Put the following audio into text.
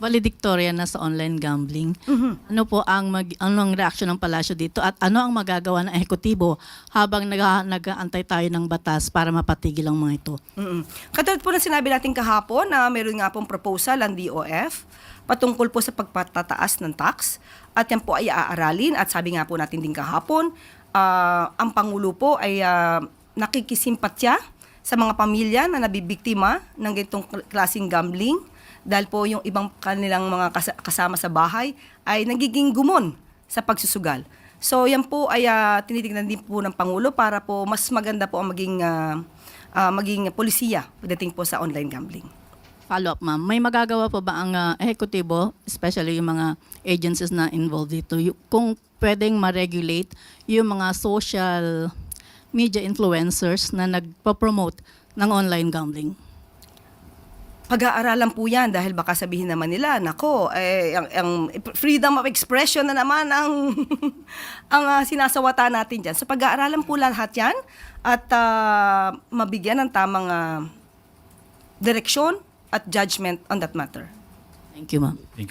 valedictorian na sa online gambling. Ano po anong reaksyon ng palasyo dito at ano ang magagawa ng ehekutibo habang nag-aantay tayo ng batas para mapatigil ang mga ito? Katulad po na sinabi natin kahapon na meron nga pong proposal ang DOF patungkol po sa pagpatataas ng tax at yan po ay aaralin at sabi nga po natin din kahapon, ang Pangulo po ay nakikisimpatya sa mga pamilya na nabibiktima ng ganitong klaseng gambling dahil po yung ibang kanilang mga kasama sa bahay ay nagiging gumon sa pagsusugal. So yan po ay tinitingnan din po ng Pangulo para po mas maganda po ang maging polisiya pagdating po sa online gambling. Follow-up, ma'am. May magagawa po ba ang ehekutibo, especially yung mga agencies na involved dito, kung pwedeng ma-regulate yung mga social media influencers na nagpo-promote ng online gambling? Pag-aaralan po yan dahil baka sabihin naman nila, nako, ang freedom of expression na naman ang, ang sinasawata natin dyan. So pag-aaralan po lahat yan at mabigyan ng tamang direksyon at judgment on that matter. Thank you, ma'am. Thank you.